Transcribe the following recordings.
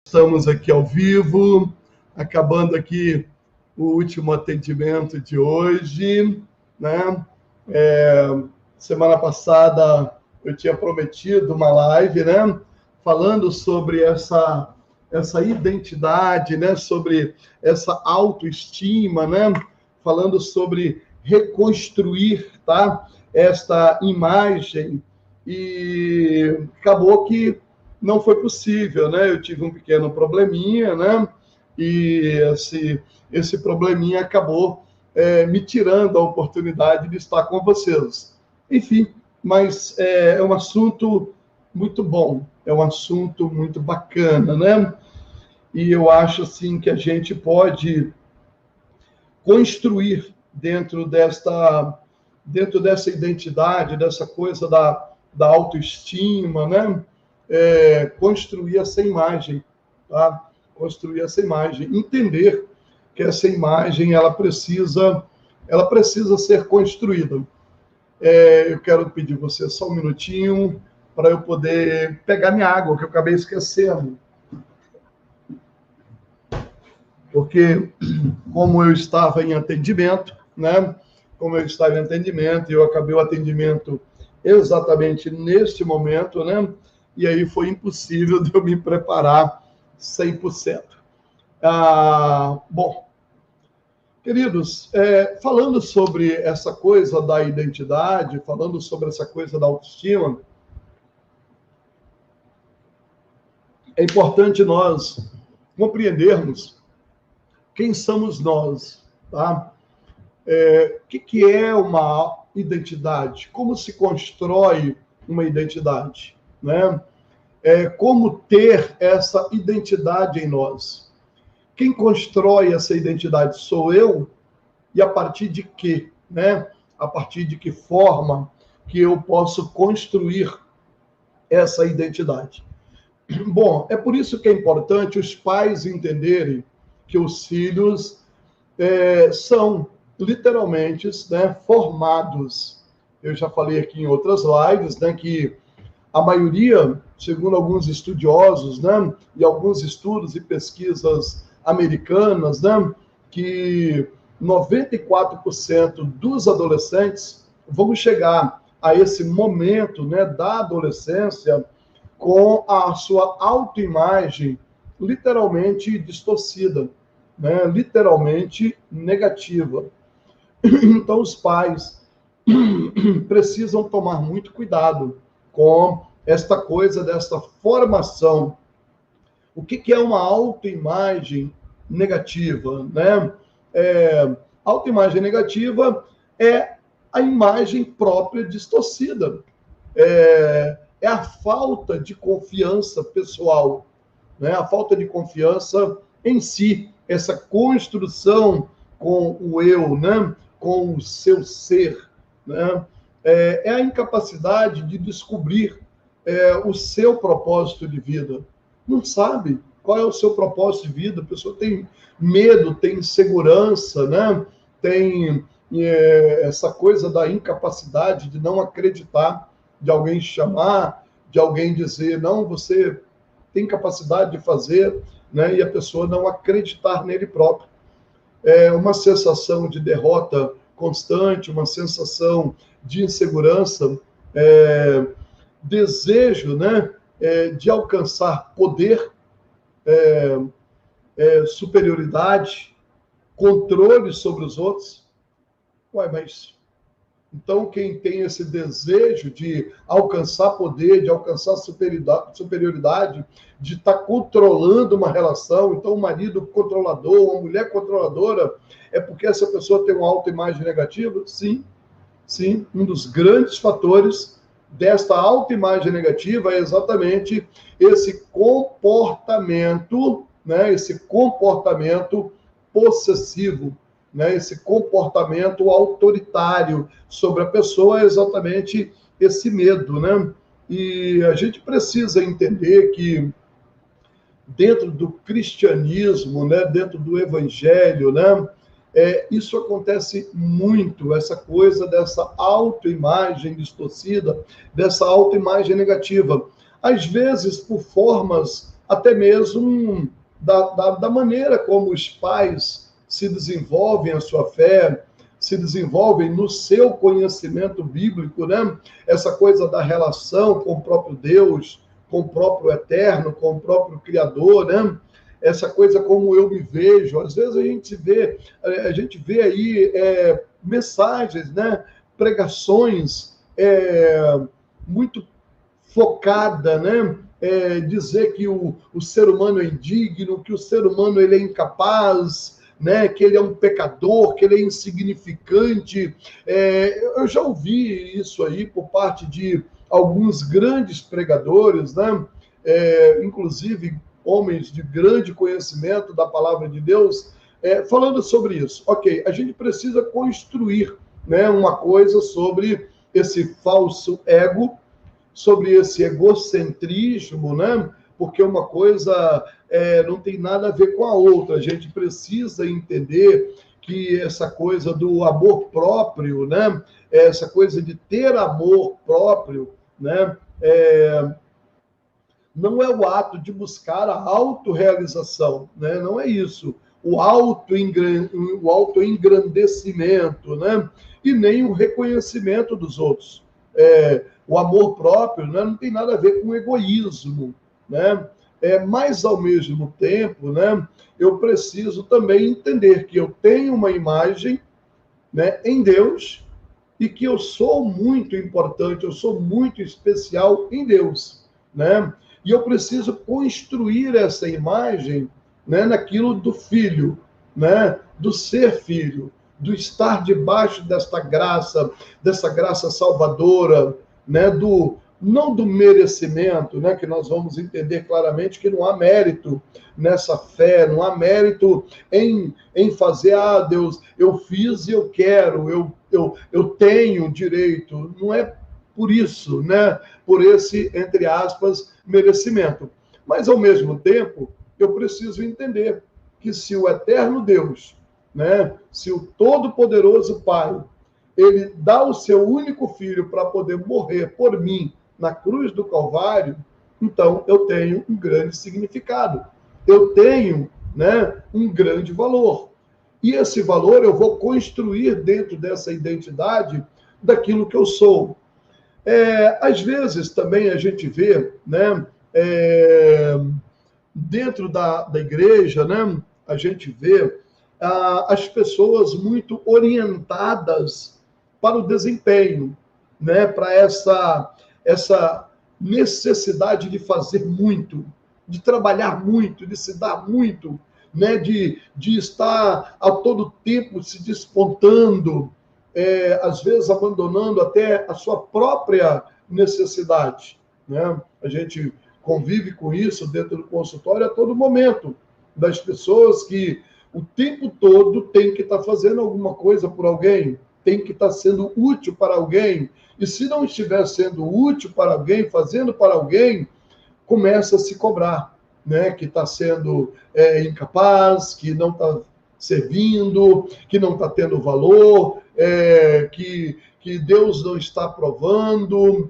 Estamos aqui ao vivo, acabando aqui o último atendimento de hoje, né? Semana passada eu tinha prometido uma live, né? Falando sobre essa identidade, né? Sobre essa autoestima, né? Falando sobre reconstruir, tá? Esta imagem, e acabou que não foi possível, né? Eu tive um pequeno probleminha, né? E esse probleminha acabou me tirando a oportunidade de estar com vocês. Enfim, mas é um assunto muito bom, é um assunto muito bacana, né? E eu acho assim que a gente pode construir dentro dessa identidade, dessa coisa da autoestima, né? Construir essa imagem, tá? Construir essa imagem, entender que essa imagem ela precisa ser construída. Eu quero pedir você só um minutinho para eu poder pegar minha água, que eu acabei esquecendo. Porque, como eu estava em atendimento, né? E eu acabei o atendimento exatamente neste momento, né? E aí foi impossível de eu me preparar 100%. Bom, queridos, falando sobre essa coisa da identidade, falando sobre essa coisa da autoestima, é importante nós compreendermos quem somos nós, tá? O que é uma identidade? Como se constrói uma identidade, né? Como ter essa identidade em nós? Quem constrói essa identidade sou eu, e a partir de quê, né? A partir de que forma que eu posso construir essa identidade? Bom, é por isso que é importante os pais entenderem que os filhos são literalmente, né, formados. Eu já falei aqui em outras lives, né, que a maioria, segundo alguns estudiosos, né, e alguns estudos e pesquisas americanas, né, que 94% dos adolescentes vão chegar a esse momento, né, da adolescência com a sua autoimagem literalmente distorcida, né, literalmente negativa. Então, os pais precisam tomar muito cuidado com esta coisa desta formação. O que é uma autoimagem negativa, né? Autoimagem negativa é a imagem própria distorcida. É a falta de confiança pessoal, né? A falta de confiança em si, essa construção com o eu, né? Com o seu ser, né? É a incapacidade de descobrir o seu propósito de vida. Não sabe qual é o seu propósito de vida, a pessoa tem medo, tem insegurança, né? Tem essa coisa da incapacidade de não acreditar, de alguém chamar, de alguém dizer, não, você tem capacidade de fazer, né? E a pessoa não acreditar nele próprio. É uma sensação de derrota constante, uma sensação de insegurança, desejo, né, de alcançar poder, superioridade, controle sobre os outros. Mas então quem tem esse desejo de alcançar poder, de alcançar superioridade, de estar controlando uma relação, então um marido controlador, uma mulher controladora, é porque essa pessoa tem uma autoimagem negativa? Sim, sim. Um dos grandes fatores desta autoimagem negativa é exatamente esse comportamento, né? Esse comportamento possessivo, né? Esse comportamento autoritário sobre a pessoa, é exatamente esse medo, né? E a gente precisa entender que dentro do cristianismo, né? Dentro do evangelho, né? Isso acontece muito, essa coisa dessa autoimagem distorcida, dessa autoimagem negativa. Às vezes, por formas até mesmo da maneira como os pais se desenvolvem a sua fé, se desenvolvem no seu conhecimento bíblico, né? Essa coisa da relação com o próprio Deus, com o próprio Eterno, com o próprio Criador, né? Essa coisa como eu me vejo. Às vezes a gente vê aí mensagens, né? Pregações muito focada, né? Dizer que o ser humano é indigno, que o ser humano ele é incapaz, né? Que ele é um pecador, que ele é insignificante. Eu já ouvi isso aí por parte de alguns grandes pregadores, né? Inclusive homens de grande conhecimento da palavra de Deus, falando sobre isso. Ok, a gente precisa construir, né, uma coisa sobre esse falso ego, sobre esse egocentrismo, né? Porque uma coisa não tem nada a ver com a outra. A gente precisa entender que essa coisa do amor próprio, né? Essa coisa de ter amor próprio, né? Não é o ato de buscar a autorrealização, né? Não é isso. O autoengrandecimento, né? E nem o reconhecimento dos outros. O amor próprio, né, não tem nada a ver com egoísmo, né? Mas, ao mesmo tempo, né, eu preciso também entender que eu tenho uma imagem, né, em Deus e que eu sou muito importante, eu sou muito especial em Deus, né? E eu preciso construir essa imagem, né, naquilo do filho, né, do ser filho, do estar debaixo dessa graça salvadora, né, não do merecimento, né, que nós vamos entender claramente que não há mérito nessa fé, não há mérito em fazer, Deus, eu fiz e eu quero, eu tenho direito. Não é por isso, né, por esse, entre aspas, merecimento. Mas, ao mesmo tempo, eu preciso entender que se o eterno Deus, né, se o todo-poderoso Pai, ele dá o seu único filho para poder morrer por mim na cruz do Calvário, então eu tenho um grande significado. Eu tenho, né, um grande valor. E esse valor eu vou construir dentro dessa identidade daquilo que eu sou. Às vezes também a gente vê, né, dentro da igreja, né, a gente vê as pessoas muito orientadas para o desempenho, né, para essa necessidade de fazer muito, de trabalhar muito, de se dar muito, né, de estar a todo tempo se despontando, às vezes abandonando até a sua própria necessidade, né? A gente convive com isso dentro do consultório a todo momento, das pessoas que o tempo todo tem que estar fazendo alguma coisa por alguém, tem que estar sendo útil para alguém, e se não estiver sendo útil para alguém, fazendo para alguém, começa a se cobrar, né? Que está sendo incapaz, que não está servindo, que não está tendo valor, que Deus não está aprovando.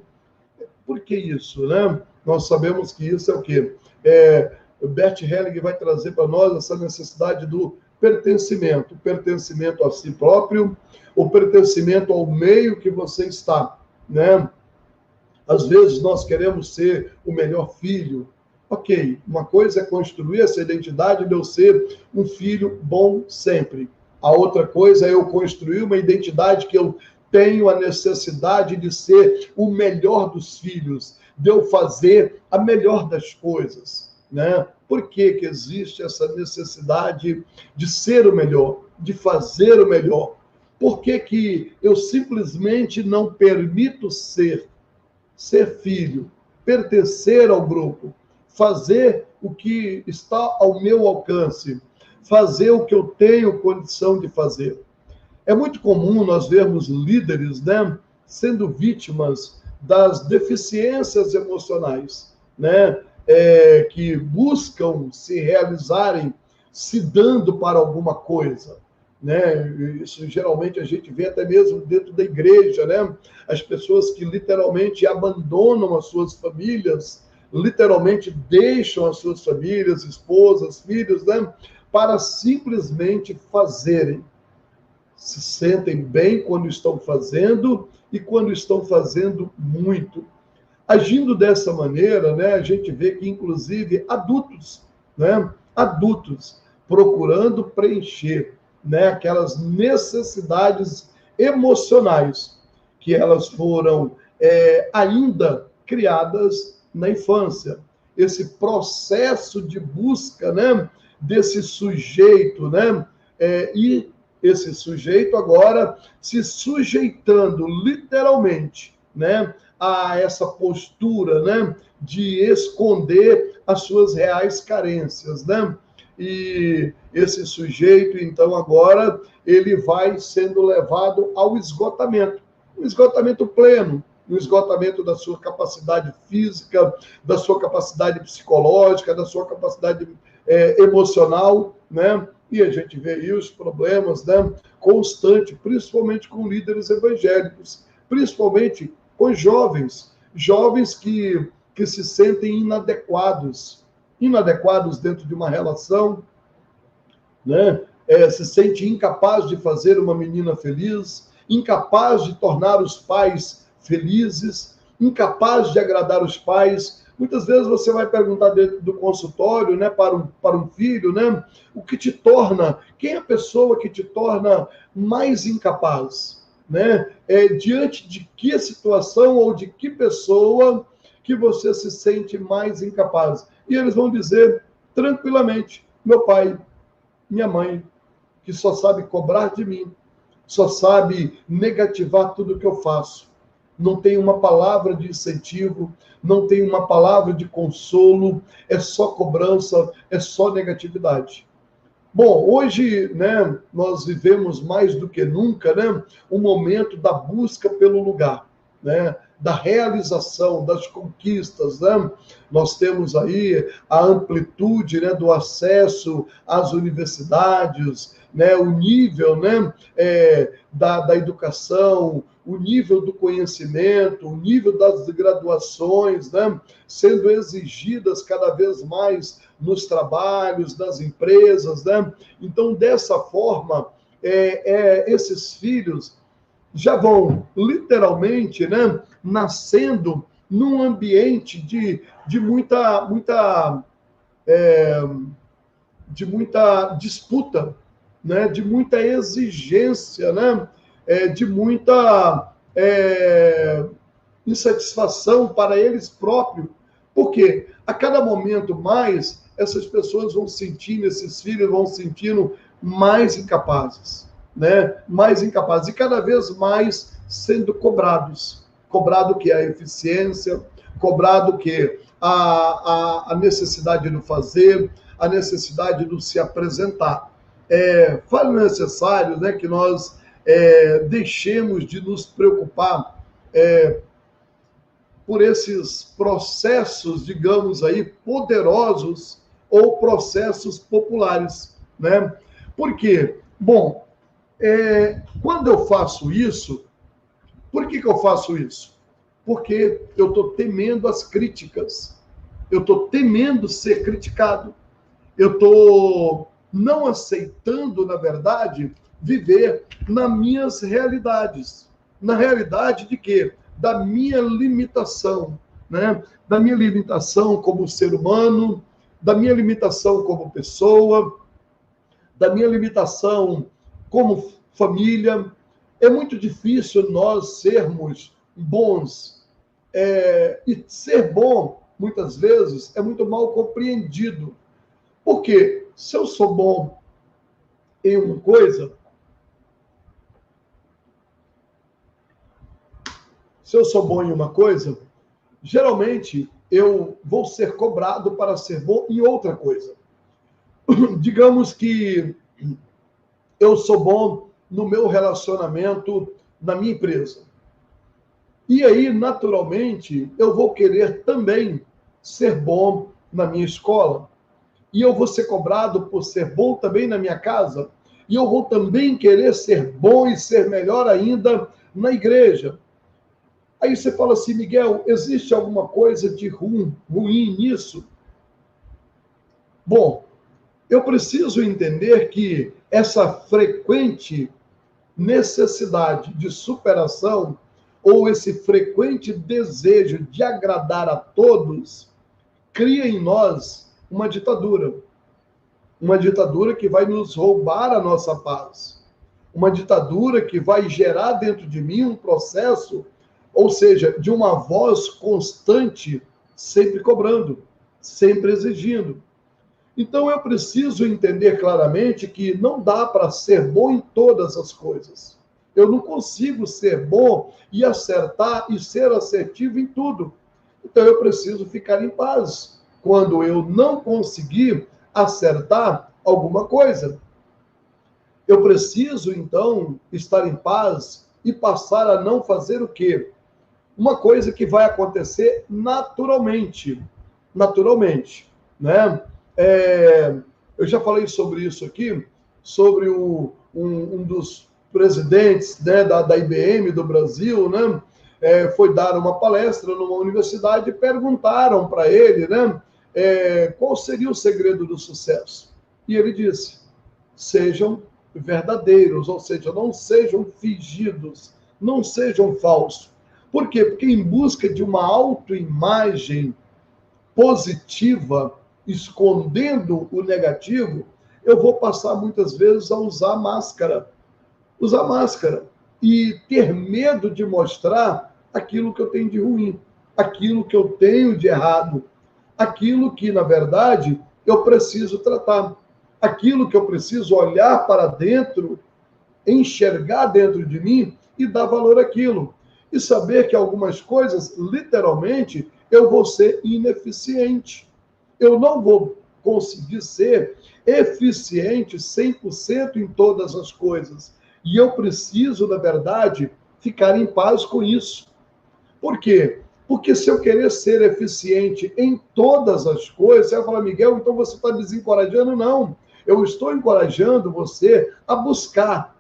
Por que isso, né? Nós sabemos que isso é o quê? O Bert Helling vai trazer para nós essa necessidade do pertencimento, o pertencimento a si próprio, o pertencimento ao meio que você está, né? Às vezes nós queremos ser o melhor filho. Ok, uma coisa é construir essa identidade de eu ser um filho bom sempre. A outra coisa é eu construir uma identidade que eu tenho a necessidade de ser o melhor dos filhos, de eu fazer a melhor das coisas, né? Por que que existe essa necessidade de ser o melhor, de fazer o melhor? Por que que eu simplesmente não permito ser filho, pertencer ao grupo, fazer o que está ao meu alcance, fazer o que eu tenho condição de fazer? É muito comum nós vermos líderes, né, sendo vítimas das deficiências emocionais, né, que buscam se realizarem se dando para alguma coisa, né? Isso geralmente a gente vê até mesmo dentro da igreja, né? As pessoas que literalmente abandonam as suas famílias, literalmente deixam as suas famílias, esposas, filhos, né, para simplesmente fazerem. Se sentem bem quando estão fazendo e quando estão fazendo muito. Agindo dessa maneira, né, a gente vê que, inclusive, adultos, né, adultos procurando preencher, né, aquelas necessidades emocionais que elas foram ainda criadas na infância. Esse processo de busca, né, desse sujeito, né, e esse sujeito agora se sujeitando literalmente, né, a essa postura, né, de esconder as suas reais carências, né? E esse sujeito, então, agora, ele vai sendo levado ao esgotamento, um esgotamento pleno, um esgotamento da sua capacidade física, da sua capacidade psicológica, da sua capacidade emocional, né? E a gente vê aí os problemas, né, constantes, principalmente com líderes evangélicos, principalmente com jovens que se sentem inadequados dentro de uma relação, né? Se sente incapaz de fazer uma menina feliz, incapaz de tornar os pais felizes, incapaz de agradar os pais. Muitas vezes você vai perguntar dentro do consultório, né, para um filho, né, o que te torna, quem é a pessoa que te torna mais incapaz? Né? Diante de que situação ou de que pessoa que você se sente mais incapaz? E eles vão dizer tranquilamente: meu pai, minha mãe, que só sabe cobrar de mim, só sabe negativar tudo que eu faço. Não tem uma palavra de incentivo, não tem uma palavra de consolo, é só cobrança, é só negatividade. Bom, hoje, né, nós vivemos mais do que nunca, né, um momento da busca pelo lugar, né, da realização, das conquistas, né? Nós temos aí a amplitude, né, do acesso às universidades, né, o nível, né, da educação, o nível do conhecimento, o nível das graduações, né, sendo exigidas cada vez mais nos trabalhos, nas empresas, né? Então, dessa forma, esses filhos já vão literalmente, né, nascendo num ambiente de muita disputa, né, de muita exigência, né, de muita insatisfação para eles próprios. Por quê? A cada momento mais, essas pessoas vão sentindo, esses filhos vão sentindo mais incapazes, né? Mais incapazes, e cada vez mais sendo cobrados. Cobrado que a eficiência, cobrado que a necessidade do fazer, a necessidade do se apresentar. Faz necessário, né, que nós deixemos de nos preocupar por esses processos, digamos aí, poderosos ou processos populares, né? Por quê? Bom, quando eu faço isso, por que eu faço isso? Porque eu estou temendo as críticas, eu estou temendo ser criticado, eu estou não aceitando, na verdade, viver nas minhas realidades. Na realidade de quê? Da minha limitação, né? Da minha limitação como ser humano, da minha limitação como pessoa, da minha limitação como família. É muito difícil nós sermos bons. E ser bom, muitas vezes, é muito mal compreendido. Por quê? Se eu sou bom em uma coisa, geralmente eu vou ser cobrado para ser bom em outra coisa. Digamos que eu sou bom no meu relacionamento na minha empresa. E aí, naturalmente, eu vou querer também ser bom na minha escola. E eu vou ser cobrado por ser bom também na minha casa. E eu vou também querer ser bom e ser melhor ainda na igreja. Aí você fala assim, Miguel, existe alguma coisa de ruim nisso? Bom, eu preciso entender que essa frequente necessidade de superação ou esse frequente desejo de agradar a todos cria em nós uma ditadura que vai nos roubar a nossa paz, uma ditadura que vai gerar dentro de mim um processo, ou seja, de uma voz constante, sempre cobrando, sempre exigindo. Então eu preciso entender claramente que não dá para ser bom em todas as coisas. Eu não consigo ser bom e acertar e ser assertivo em tudo. Então eu preciso ficar em paz quando eu não conseguir acertar alguma coisa. Eu preciso, então, estar em paz e passar a não fazer o quê? Uma coisa que vai acontecer naturalmente. Naturalmente, né? Eu já falei sobre isso aqui, sobre um dos presidentes, né, da IBM do Brasil, né? Foi dar uma palestra numa universidade e perguntaram para ele, né? Qual seria o segredo do sucesso? E ele disse, sejam verdadeiros, ou seja, não sejam fingidos, não sejam falsos. Por quê? Porque em busca de uma autoimagem positiva, escondendo o negativo, eu vou passar muitas vezes a usar máscara. Usar máscara e ter medo de mostrar aquilo que eu tenho de ruim, aquilo que eu tenho de errado, aquilo que, na verdade, eu preciso tratar, aquilo que eu preciso olhar para dentro, enxergar dentro de mim e dar valor àquilo. E saber que algumas coisas, literalmente, eu vou ser ineficiente. Eu não vou conseguir ser eficiente 100% em todas as coisas. E eu preciso, na verdade, ficar em paz com isso. Por quê? Porque se eu querer ser eficiente em todas as coisas, você vai falar, Miguel, então você está desencorajando? Não. Eu estou encorajando você a buscar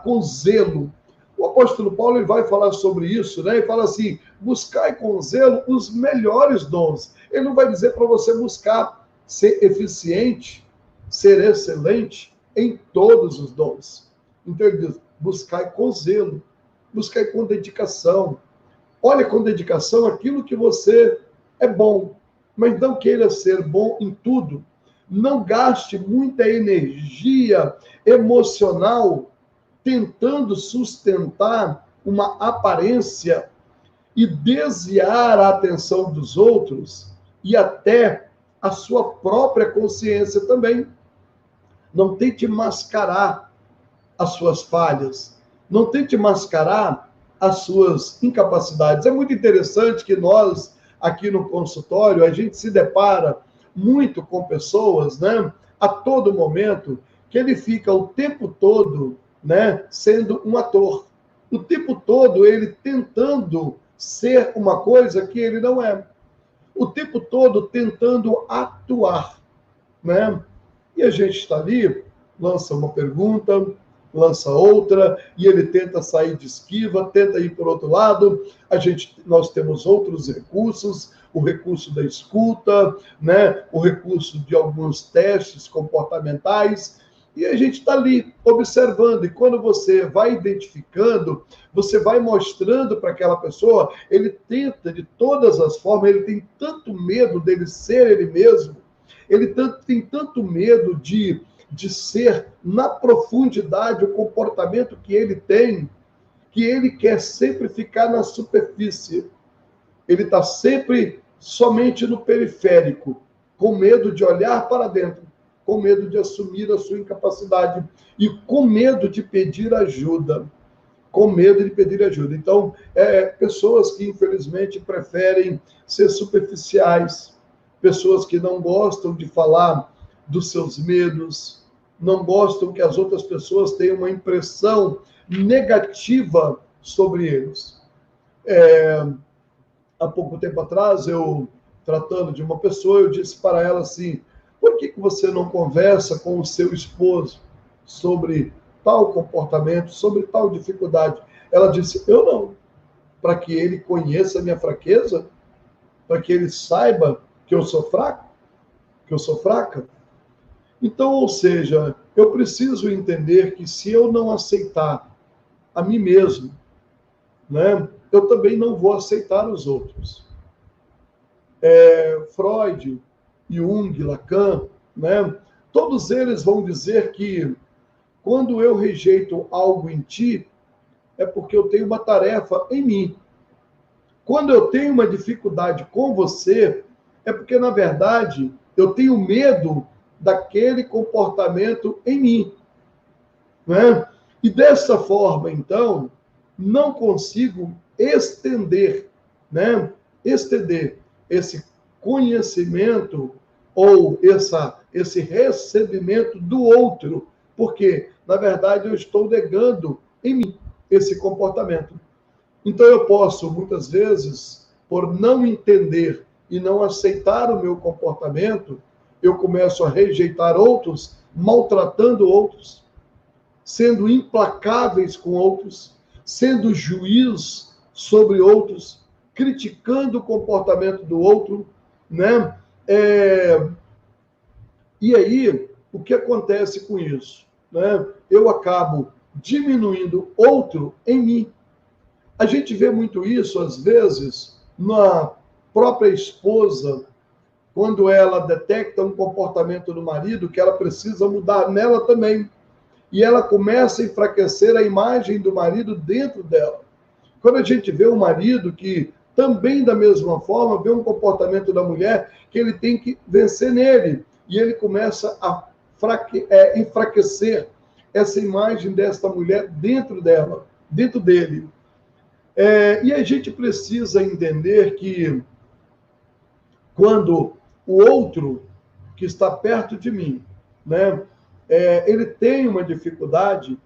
com zelo. O apóstolo Paulo ele vai falar sobre isso, né? Ele fala assim, buscai com zelo os melhores dons. Ele não vai dizer para você buscar ser eficiente, ser excelente em todos os dons. Então ele diz, buscai com zelo, buscai com dedicação. Olha com dedicação aquilo que você é bom, mas não queira ser bom em tudo. Não gaste muita energia emocional tentando sustentar uma aparência e desviar a atenção dos outros e até a sua própria consciência também. Não tente mascarar as suas falhas, não tente mascarar as suas incapacidades. É muito interessante que nós, aqui no consultório, a gente se depara muito com pessoas, né, a todo momento, que ele fica o tempo todo, né, sendo um ator. O tempo todo ele tentando ser uma coisa que ele não é. O tempo todo tentando atuar, né? E a gente está ali, lança uma pergunta, lança outra, e ele tenta sair de esquiva, tenta ir por outro lado. Nós temos outros recursos, o recurso da escuta, né? O recurso de alguns testes comportamentais, e a gente está ali observando, e quando você vai identificando, você vai mostrando para aquela pessoa, ele tenta de todas as formas, ele tem tanto medo dele ser ele mesmo, ele tem tanto medo de ser na profundidade o comportamento que ele tem, que ele quer sempre ficar na superfície. Ele está sempre somente no periférico, com medo de olhar para dentro, com medo de assumir a sua incapacidade e com medo de pedir ajuda. Com medo de pedir ajuda. Então, pessoas que, infelizmente, preferem ser superficiais, pessoas que não gostam de falar dos seus medos, não gostam que as outras pessoas tenham uma impressão negativa sobre eles. Há pouco tempo atrás, eu, tratando de uma pessoa, eu disse para ela assim, por que você não conversa com o seu esposo sobre tal comportamento, sobre tal dificuldade? Ela disse, eu não. para que ele conheça a minha fraqueza, para que ele saiba que eu sou fraco, que eu sou fraca. Então, ou seja, eu preciso entender que se eu não aceitar a mim mesmo, né, eu também não vou aceitar os outros. Freud, Jung, Lacan, né, todos eles vão dizer que quando eu rejeito algo em ti, é porque eu tenho uma tarefa em mim. Quando eu tenho uma dificuldade com você, é porque, na verdade, eu tenho medo daquele comportamento em mim. Né? E dessa forma, então, não consigo estender, né? Estender esse conhecimento ou esse recebimento do outro, porque, na verdade, eu estou negando em mim esse comportamento. Então, eu posso, muitas vezes, por não entender e não aceitar o meu comportamento, eu começo a rejeitar outros, maltratando outros, sendo implacáveis com outros, sendo juiz sobre outros, criticando o comportamento do outro, né? E aí, o que acontece com isso? Né? Eu acabo diminuindo outro em mim. A gente vê muito isso, às vezes, na própria esposa, quando ela detecta um comportamento do marido que ela precisa mudar nela também. E ela começa a enfraquecer a imagem do marido dentro dela. Quando a gente vê um marido que também, da mesma forma, vê um comportamento da mulher que ele tem que vencer nele. E ele começa a enfraquecer essa imagem desta mulher dentro dela, dentro dele. E a gente precisa entender que quando o outro que está perto de mim, né, ele tem uma dificuldade,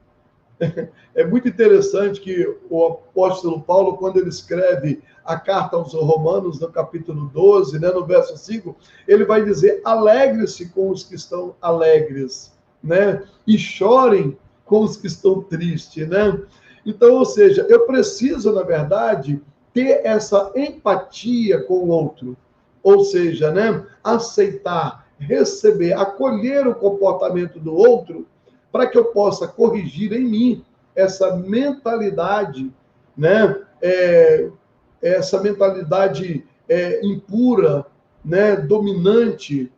é muito interessante que o apóstolo Paulo, quando ele escreve a carta aos Romanos, no capítulo 12, né, no verso 5, ele vai dizer, alegre-se com os que estão alegres, né, e chorem com os que estão tristes, né? Então, ou seja, eu preciso, na verdade, ter essa empatia com o outro, ou seja, né, aceitar, receber, acolher o comportamento do outro, para que eu possa corrigir em mim essa mentalidade, né, essa mentalidade impura, né, dominante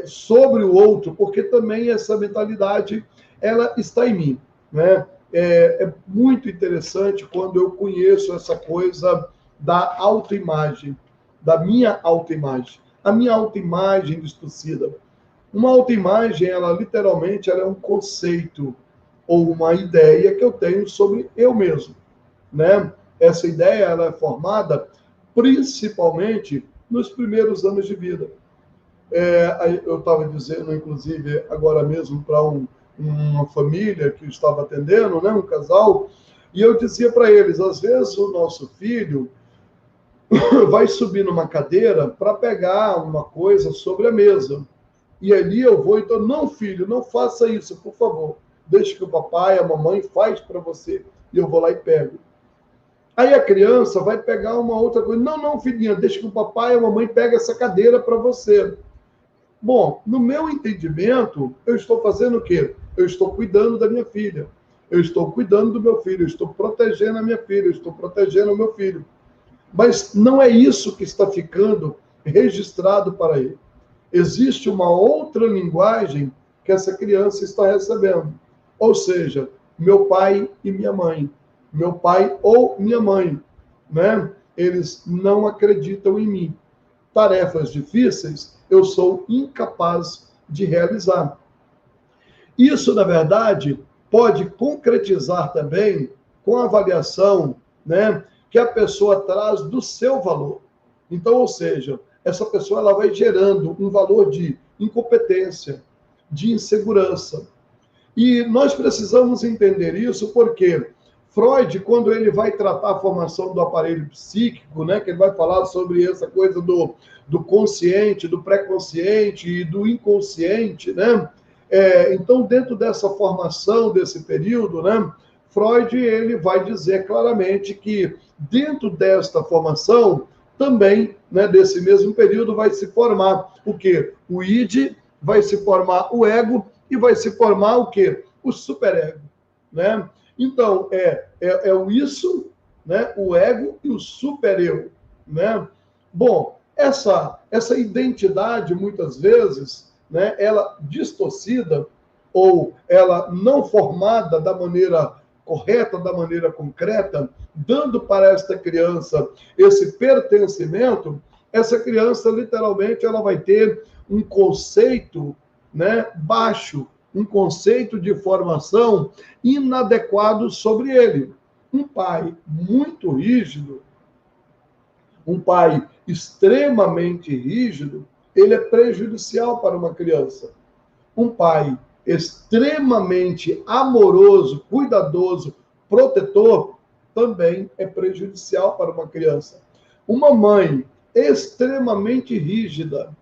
sobre o outro, porque também essa mentalidade ela está em mim, né? É muito interessante quando eu conheço essa coisa da autoimagem, da minha autoimagem. A minha autoimagem distorcida. Uma autoimagem, ela literalmente ela é um conceito ou uma ideia que eu tenho sobre eu mesmo, né? Essa ideia ela é formada principalmente nos primeiros anos de vida. Eu estava dizendo, inclusive, agora mesmo para uma família que eu estava atendendo, né, um casal, e eu dizia para eles, às vezes o nosso filho vai subir numa cadeira para pegar uma coisa sobre a mesa. E ali eu vou, então, não, filho, não faça isso, por favor. Deixe que o papai, a mamãe faz para você. E eu vou lá e pego. Aí a criança vai pegar uma outra coisa. Não, não, filhinha, deixe que o papai e a mamãe peguem essa cadeira para você. Bom, no meu entendimento, eu estou fazendo o quê? Eu estou cuidando da minha filha. Eu estou cuidando do meu filho. Eu estou protegendo a minha filha. Eu estou protegendo o meu filho. Mas não é isso que está ficando registrado para ele. Existe uma outra linguagem que essa criança está recebendo. Ou seja, meu pai e minha mãe. Meu pai ou minha mãe, né? Eles não acreditam em mim. Tarefas difíceis, eu sou incapaz de realizar. Isso, na verdade, pode concretizar também com a avaliação, né, que a pessoa traz do seu valor. Então, ou seja, essa pessoa ela vai gerando um valor de incompetência, de insegurança. E nós precisamos entender isso porque Freud, quando ele vai tratar a formação do aparelho psíquico, né, que ele vai falar sobre essa coisa do consciente, do pré-consciente e do inconsciente, né? Então, dentro dessa formação, desse período, né, Freud ele vai dizer claramente que dentro desta formação, também, né, desse mesmo período, vai se formar o quê? O id, vai se formar o ego e vai se formar o quê? O superego, né? Então, é o isso, né, o ego e o supereu, né? Bom, essa identidade, muitas vezes, né, ela distorcida ou ela não formada da maneira correta, da maneira concreta, dando para esta criança esse pertencimento, essa criança, literalmente, ela vai ter um conceito, né, baixo, um conceito de formação inadequado sobre ele. Um pai muito rígido, um pai extremamente rígido, ele é prejudicial para uma criança. Um pai extremamente amoroso, cuidadoso, protetor, também é prejudicial para uma criança. Uma mãe extremamente rígida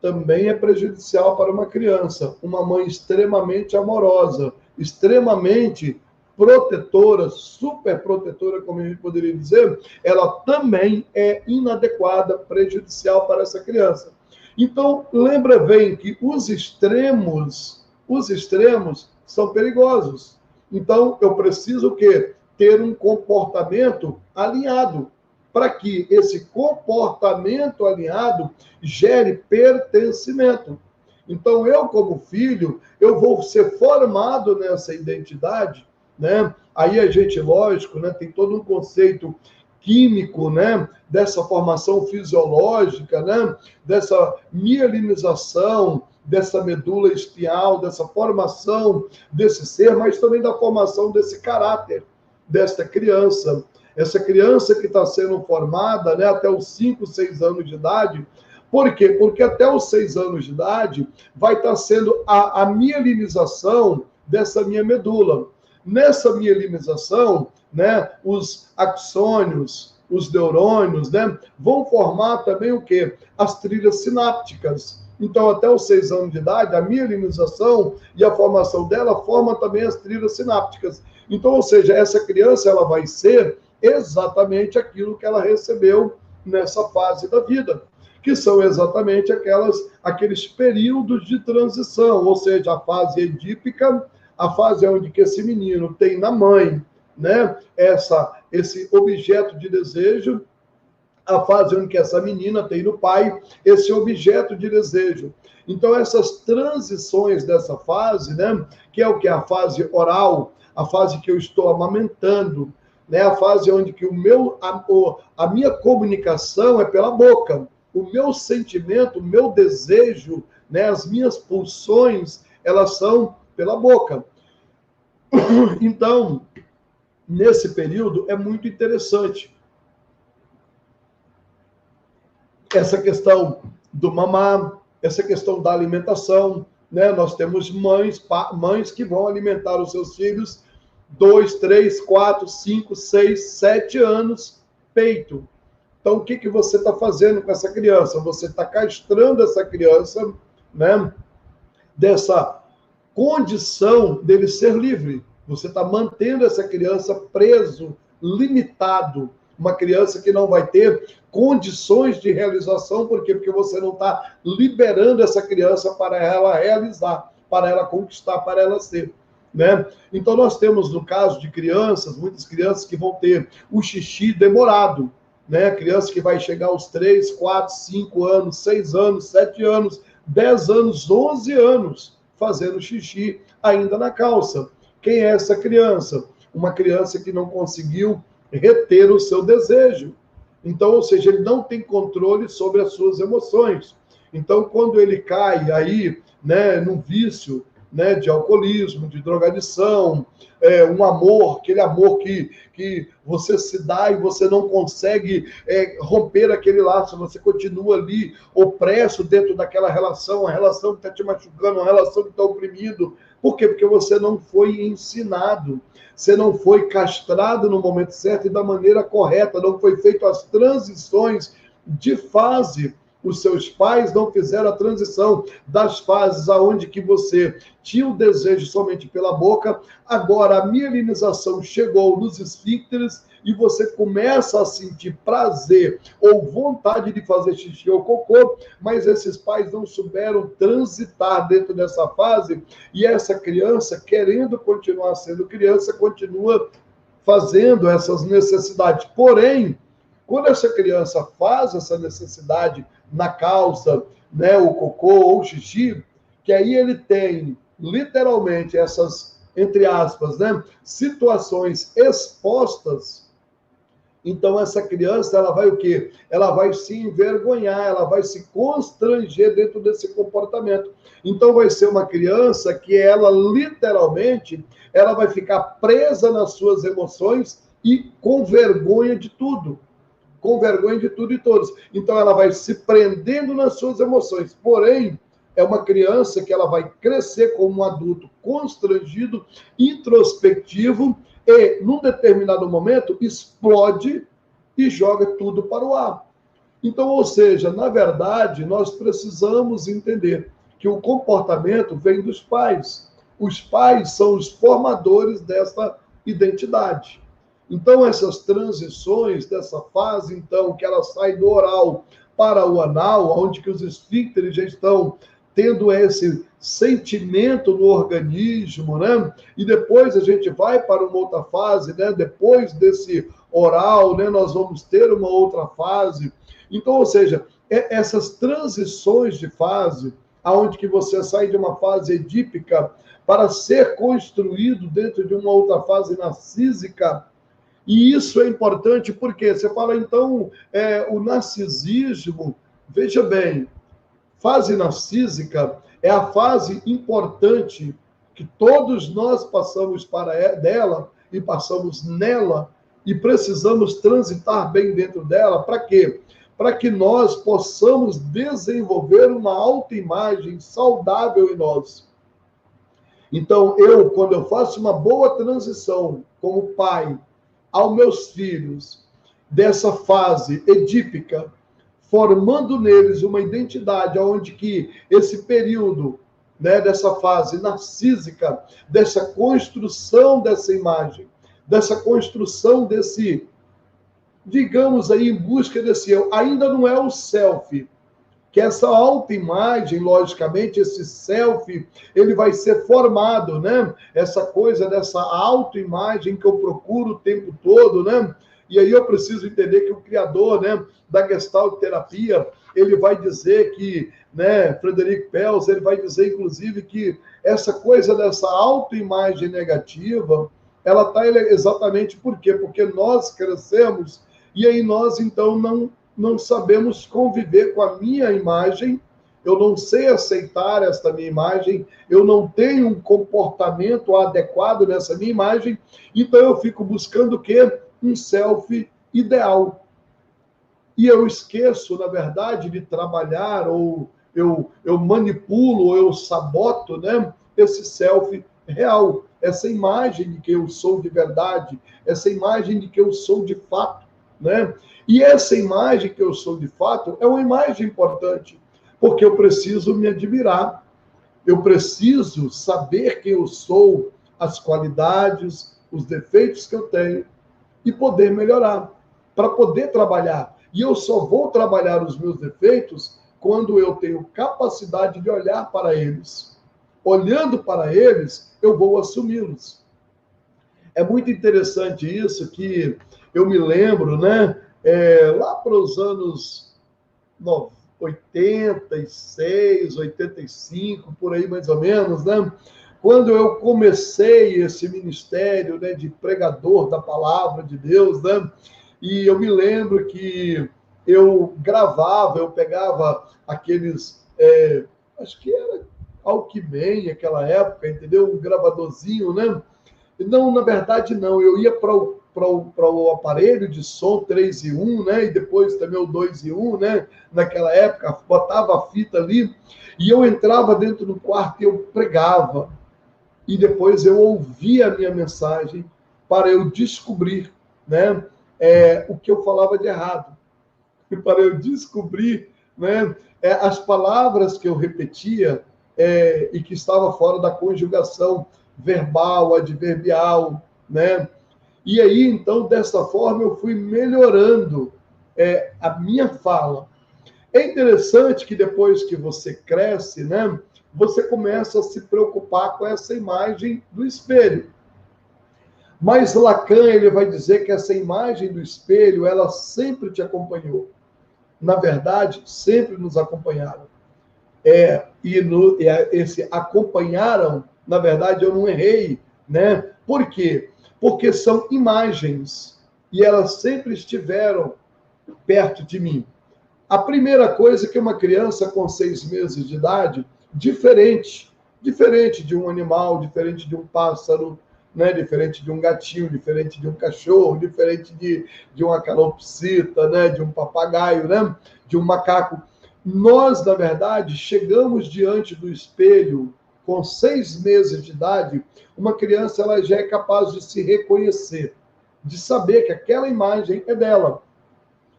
também é prejudicial para uma criança. Uma mãe extremamente amorosa, extremamente protetora, super protetora, como a gente poderia dizer, ela também é inadequada, prejudicial para essa criança. Então, lembra bem que os extremos são perigosos. Então, eu preciso o quê? Ter um comportamento alinhado, para que esse comportamento alinhado gere pertencimento. Então, eu, como filho, eu vou ser formado nessa identidade, né? Aí a gente, lógico, né, tem todo um conceito químico, né, dessa formação fisiológica, né, dessa mielinização, dessa medula espinhal, dessa formação desse ser, mas também da formação desse caráter desta criança. Essa criança que está sendo formada, né, até os 5, 6 anos de idade. Por quê? Porque até os 6 anos de idade vai estar sendo a mielinização dessa minha medula. Nessa mielinização, né, os axônios, os neurônios, né, vão formar também o quê? As trilhas sinápticas. Então, até os 6 anos de idade, a mielinização e a formação dela forma também as trilhas sinápticas. Então, ou seja, essa criança ela vai ser exatamente aquilo que ela recebeu nessa fase da vida, que são exatamente aqueles períodos de transição, ou seja, a fase edípica, a fase onde que esse menino tem na mãe, né, esse objeto de desejo, a fase onde que essa menina tem no pai esse objeto de desejo. Então, essas transições dessa fase, né, que é o que? A fase oral, a fase que eu estou amamentando, né, a fase onde que a minha comunicação é pela boca, o meu sentimento, o meu desejo, né, as minhas pulsões, elas são pela boca. Então, nesse período, é muito interessante essa questão do mamar, essa questão da alimentação, né? Nós temos mães que vão alimentar os seus filhos 2, 3, 4, 5, 6, 7 anos, peito. Então, o que você está fazendo com essa criança? Você está castrando essa criança, né, dessa condição dele ser livre. Você está mantendo essa criança preso, limitado. Uma criança que não vai ter condições de realização, por quê? Porque você não está liberando essa criança para ela realizar, para ela conquistar, para ela ser, né? Então, nós temos, no caso de crianças, muitas crianças que vão ter o xixi demorado, né? Criança que vai chegar aos 3, 4, 5 anos, 6 anos, 7 anos, 10 anos, 11 anos, fazendo xixi ainda na calça. Quem é essa criança? Uma criança que não conseguiu reter o seu desejo. Então, ou seja, ele não tem controle sobre as suas emoções. Então, quando ele cai aí, né, num vício, né, de alcoolismo, de drogadição, um amor, aquele amor que você se dá e você não consegue romper aquele laço, você continua ali opresso dentro daquela relação, uma relação que está te machucando, uma relação que está oprimido. Por quê? Porque você não foi ensinado, você não foi castrado no momento certo e da maneira correta, não foi feito as transições de fase. Os seus pais não fizeram a transição das fases aonde que você tinha o desejo somente pela boca, agora a mielinização chegou nos esfíncteres e você começa a sentir prazer ou vontade de fazer xixi ou cocô, mas esses pais não souberam transitar dentro dessa fase e essa criança, querendo continuar sendo criança, continua fazendo essas necessidades. Porém, quando essa criança faz essa necessidade na calça, né, o cocô ou o xixi, que aí ele tem literalmente essas, entre aspas, né, situações expostas. Então, essa criança, ela vai o quê? Ela vai se envergonhar, ela vai se constranger dentro desse comportamento. Então, vai ser uma criança que ela, literalmente, ela vai ficar presa nas suas emoções e com vergonha de tudo. Com vergonha de tudo e todos. Então, ela vai se prendendo nas suas emoções. Porém, é uma criança que ela vai crescer como um adulto constrangido, introspectivo, e, num determinado momento, explode e joga tudo para o ar. Então, ou seja, na verdade, nós precisamos entender que o comportamento vem dos pais. Os pais são os formadores dessa identidade. Então, essas transições dessa fase, então, que ela sai do oral para o anal, onde que os esfíncteres já estão tendo esse sentimento no organismo, né? E depois a gente vai para uma outra fase, né? Depois desse oral, né? Nós vamos ter uma outra fase. Então, ou seja, essas transições de fase, aonde que você sai de uma fase edípica para ser construído dentro de uma outra fase narcísica. E isso é importante porque você fala, então, o narcisismo, veja bem, fase narcísica é a fase importante que todos nós passamos dela e passamos nela e precisamos transitar bem dentro dela. Para quê? Para que nós possamos desenvolver uma autoimagem saudável em nós. Então, quando eu faço uma boa transição como pai aos meus filhos dessa fase edípica, formando neles uma identidade onde que esse período, né, dessa fase narcísica, dessa construção dessa imagem, dessa construção desse, digamos aí, em busca desse eu, ainda não é o self, que essa autoimagem, logicamente, esse self, ele vai ser formado, né? Essa coisa dessa autoimagem que eu procuro o tempo todo, né? E aí eu preciso entender que o criador, né, da Gestalt terapia, ele vai dizer que, né, Frederic Pels, ele vai dizer, inclusive, que essa coisa dessa autoimagem negativa, ela está exatamente por quê? Porque nós crescemos e aí nós, então, não sabemos conviver com a minha imagem, eu não sei aceitar esta minha imagem, eu não tenho um comportamento adequado nessa minha imagem, então eu fico buscando o quê? Um self ideal. E eu esqueço, na verdade, de trabalhar, ou eu manipulo, ou eu saboto, né, esse self real, essa imagem de que eu sou de verdade, essa imagem de que eu sou de fato, né? E essa imagem que eu sou de fato é uma imagem importante, porque eu preciso me admirar, eu preciso saber quem eu sou, as qualidades, os defeitos que eu tenho, e poder melhorar, para poder trabalhar. E eu só vou trabalhar os meus defeitos quando eu tenho capacidade de olhar para eles. Olhando para eles, eu vou assumi-los. É muito interessante isso, que eu me lembro, né? Lá para os anos 86, 85, por aí mais ou menos, né? Quando eu comecei esse ministério, né, de pregador da palavra de Deus, né? E eu me lembro que eu gravava, eu pegava aqueles, acho que era Walkman naquela época, entendeu? Um gravadorzinho, né? Não, na verdade, não. Eu ia para o aparelho de som 3 em 1, né? E depois também o 2 em 1, né? Naquela época, botava a fita ali e eu entrava dentro do quarto e eu pregava. E depois eu ouvia a minha mensagem para eu descobrir, né? O que eu falava de errado. Para eu descobrir né? As palavras que eu repetia e que estava fora da conjugação verbal, adverbial, né? E aí, então, dessa forma, eu fui melhorando a minha fala. É interessante que depois que você cresce, né, você começa a se preocupar com essa imagem do espelho. Mas Lacan, ele vai dizer que essa imagem do espelho, ela sempre te acompanhou. Na verdade, sempre nos acompanharam. Esse acompanharam, na verdade, eu não errei, né? Por quê? Porque são imagens e elas sempre estiveram perto de mim. A primeira coisa é que uma criança com 6 meses de idade, diferente de um animal, diferente de um pássaro, né? Diferente de um gatinho, diferente de um cachorro, diferente de uma calopsita, né? De um papagaio, né? De um macaco. Nós, na verdade, chegamos diante do espelho com 6 meses de idade, uma criança ela já é capaz de se reconhecer, de saber que aquela imagem é dela.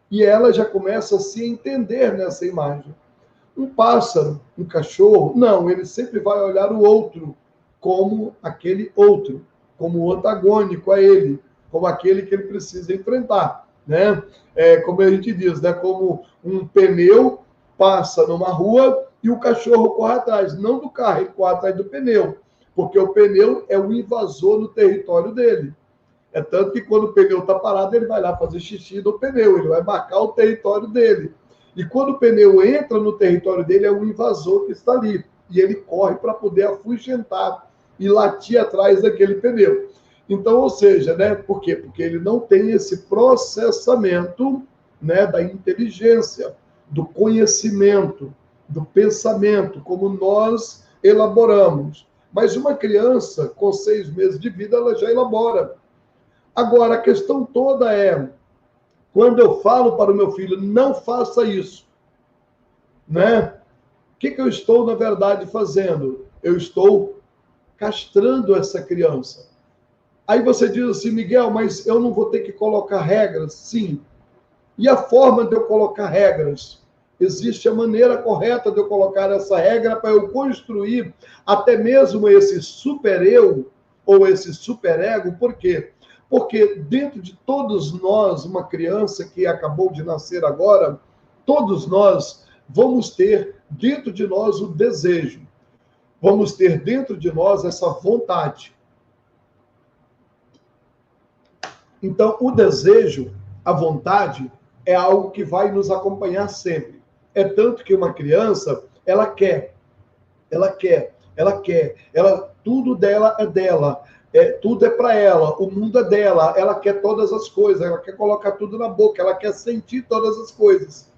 E ela já começa a se entender nessa imagem. Um pássaro, um cachorro, não, ele sempre vai olhar o outro como aquele outro, como o antagônico a ele, como aquele que ele precisa enfrentar, né? Como a gente diz, né? Como um pneu passa numa rua e o cachorro corre atrás, não do carro, ele corre atrás do pneu, porque o pneu é o invasor no território dele. É tanto que quando o pneu está parado, ele vai lá fazer xixi no pneu, ele vai marcar o território dele. E quando o pneu entra no território dele, é o invasor que está ali. E ele corre para poder afugentar e latir atrás daquele pneu. Então, ou seja, né? Por quê? Porque ele não tem esse processamento, né, da inteligência, do conhecimento, do pensamento, como nós elaboramos. Mas uma criança com 6 meses de vida, ela já elabora. Agora, a questão toda é, quando eu falo para o meu filho, não faça isso, né? O que eu estou, na verdade, fazendo? Eu estou castrando essa criança. Aí você diz assim, Miguel, mas eu não vou ter que colocar regras? Sim. E a forma de eu colocar regras? Existe a maneira correta de eu colocar essa regra para eu construir até mesmo esse super-eu ou esse super-ego. Por quê? Porque dentro de todos nós, uma criança que acabou de nascer agora, todos nós vamos ter dentro de nós o desejo. Vamos ter dentro de nós essa vontade. Então, o desejo, a vontade, é algo que vai nos acompanhar sempre. É tanto que uma criança, ela quer, tudo dela é dela. Tudo é para ela, o mundo é dela, ela quer todas as coisas, ela quer colocar tudo na boca, ela quer sentir todas as coisas.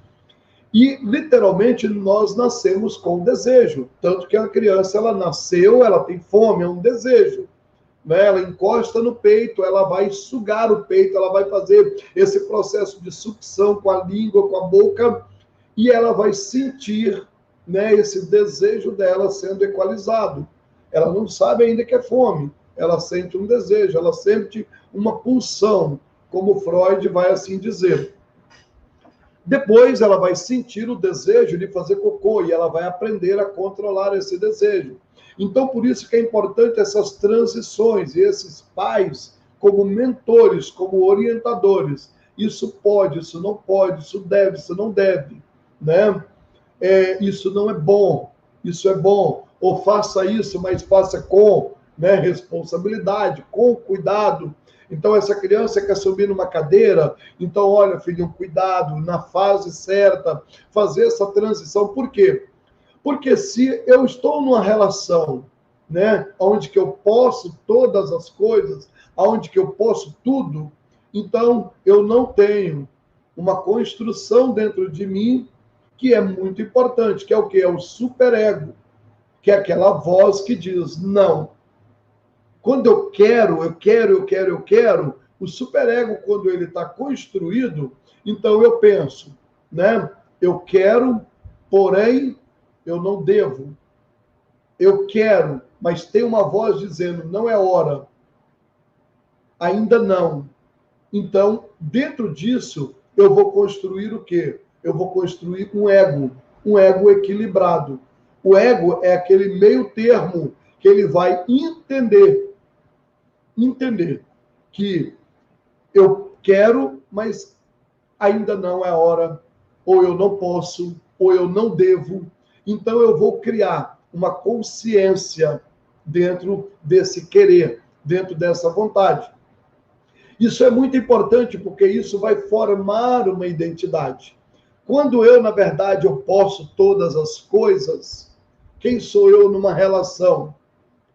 E, literalmente, nós nascemos com desejo. Tanto que a criança, ela nasceu, ela tem fome, é um desejo. Né? Ela encosta no peito, ela vai sugar o peito, ela vai fazer esse processo de sucção com a língua, com a boca, e ela vai sentir, né, esse desejo dela sendo equalizado. Ela não sabe ainda que é fome, ela sente um desejo, ela sente uma pulsão, como Freud vai assim dizer. Depois ela vai sentir o desejo de fazer cocô e ela vai aprender a controlar esse desejo. Então, por isso que é importante essas transições e esses pais como mentores, como orientadores. Isso pode, isso não pode, isso deve, isso não deve, né? Isso não é bom, isso é bom. Ou faça isso, mas faça com, né, responsabilidade, com cuidado. Então, essa criança quer subir numa cadeira, então, olha, filhinho, cuidado, na fase certa, fazer essa transição. Por quê? Porque se eu estou numa relação, né, onde que eu posso todas as coisas, onde que eu posso tudo, então eu não tenho uma construção dentro de mim que é muito importante, que é o quê? É o superego, que é aquela voz que diz, não. Quando eu quero, o superego, quando ele está construído, então eu penso, né? Eu quero, porém, eu não devo. Eu quero, mas tem uma voz dizendo, não é hora. Ainda não. Então, dentro disso, eu vou construir o quê? eu vou construir um ego equilibrado. O ego é aquele meio termo que ele vai entender que eu quero, mas ainda não é hora, ou eu não posso, ou eu não devo. Então eu vou criar uma consciência dentro desse querer, dentro dessa vontade. Isso é muito importante porque isso vai formar uma identidade. Quando eu, na verdade, eu posso todas as coisas, quem sou eu numa relação?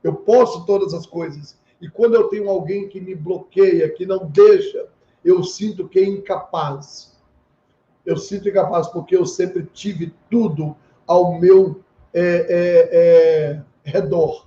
Eu posso todas as coisas. E quando eu tenho alguém que me bloqueia, que não deixa, eu sinto que é incapaz. Eu sinto incapaz porque eu sempre tive tudo ao meu redor.